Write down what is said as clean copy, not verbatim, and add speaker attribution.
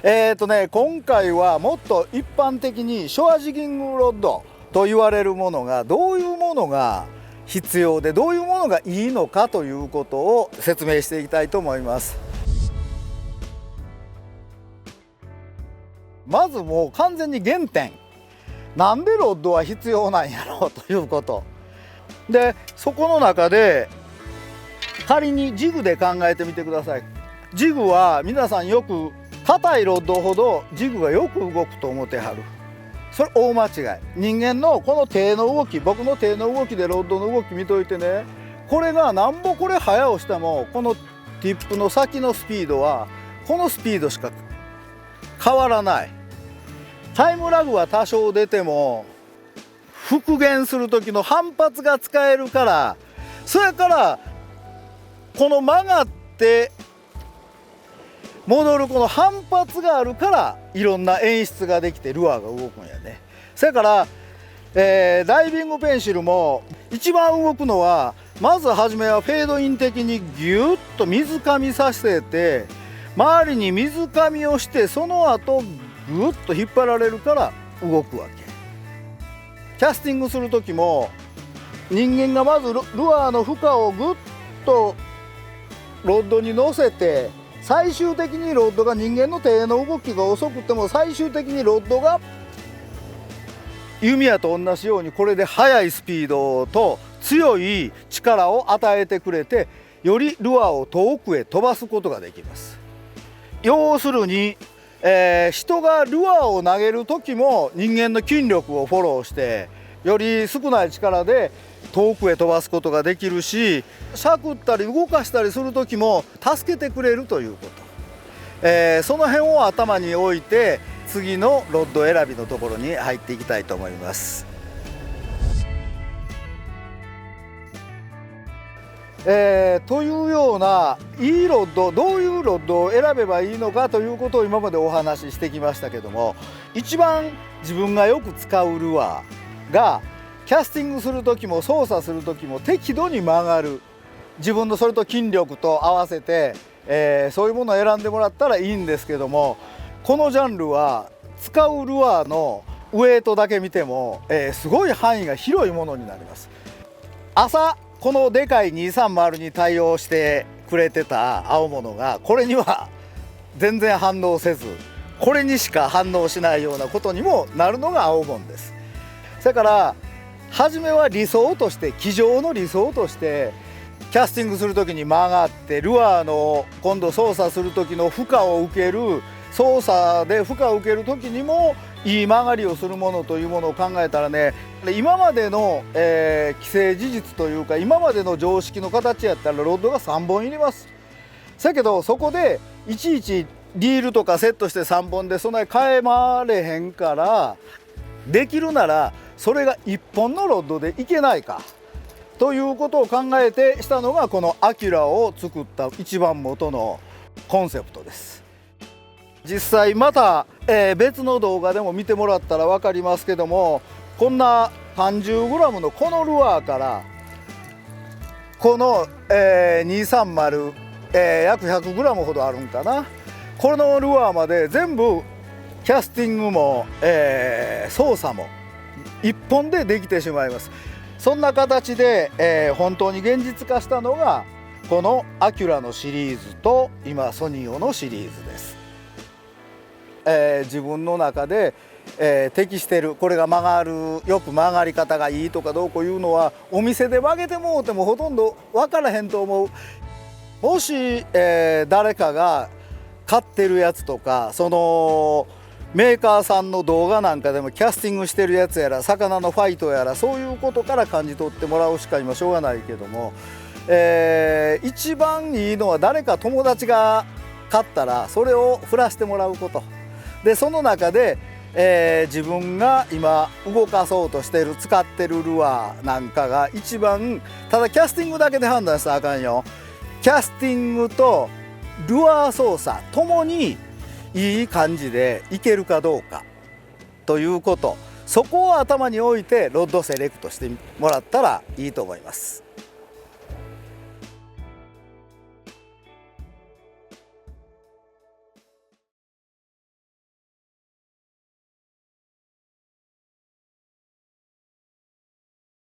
Speaker 1: 今回はもっと一般的にショアジギングロッドと言われるものがどういうものが必要でどういうものがいいのかということを説明していきたいと思います。まずもう完全に原点、なんでロッドは必要なんやろうということで、そこの中で仮にジグで考えてみてください。ジグは皆さんよく硬いロッドほどジグがよく動くと思ってはる。それ大間違い。人間のこの手の動き、僕の手の動きでロッドの動き見といてね、これがなんぼこれ早押してもこのティップの先のスピードはこのスピードしか変わらない。タイムラグは多少出ても復元する時の反発が使えるから、それからこの曲がって戻るこの反発があるからいろんな演出ができてルアーが動くんやね。それから、ダイビングペンシルも一番動くのはまず初めはフェードイン的にギュッと水上させて周りに水上をして、その後グッと引っ張られるから動くわけ。キャスティングする時も人間がまずルアーの負荷をグッとロッドに乗せて、最終的にロッドが人間の手の動きが遅くても最終的にロッドが弓矢と同じようにこれで速いスピードと強い力を与えてくれて、よりルアーを遠くへ飛ばすことができます。要するに、人がルアーを投げる時も人間の筋力をフォローしてより少ない力で遠くへ飛ばすことができるし、しゃくったり動かしたりする時も助けてくれるということ、その辺を頭に置いて次のロッド選びのところに入っていきたいと思います。というようないいロッド、どういうロッドを選べばいいのかということを今までお話ししてきましたけども、一番自分がよく使うルアーがキャスティングする時も操作する時も適度に曲がる、自分のそれと筋力と合わせて、そういうものを選んでもらったらいいんですけども、このジャンルは使うルアーのウエイトだけ見ても、すごい範囲が広いものになります。朝このでかい230に対応してくれてた青物がこれには全然反応せず、これにしか反応しないようなことにもなるのが青物です。だから初めは理想として、机上の理想としてキャスティングする時に曲がってルアーの今度操作する時の負荷を受ける、操作で負荷を受ける時にもいい曲がりをするものというものを考えたらね、今までの、既成事実というか今までの常識の形やったらロッドが3本いります。だけどそこでいちいちリールとかセットして3本でそんなに変えまれへんから、できるならそれが1本のロッドでいけないかということを考えてしたのがこのアキュラを作った一番元のコンセプトです。実際また、別の動画でも見てもらったら分かりますけども、こんな 30g のこのルアーからこの、230、約 100g ほどあるんかな、このルアーまで全部キャスティングも、操作も1本でできてしまいます。そんな形で、本当に現実化したのがこのアキュラのシリーズと今ソニオのシリーズです。自分の中で、適してる、これが曲がる、よく曲がり方がいいとかどうこういうのはお店で曲げてもうてもほとんど分からへんと思う。もし、誰かが買ってるやつとか、そのメーカーさんの動画なんかでもキャスティングしてるやつやら魚のファイトやらそういうことから感じ取ってもらうしか今しょうがないけども、一番いいのは誰か友達が買ったらそれを振らしてもらうことで、その中で、自分が今動かそうとしてる使ってるルアーなんかが一番、ただキャスティングだけで判断したらあかんよ。キャスティングとルアー操作ともにいい感じでいけるかどうかということ、そこを頭に置いてロッドセレクトしてもらったらいいと思います。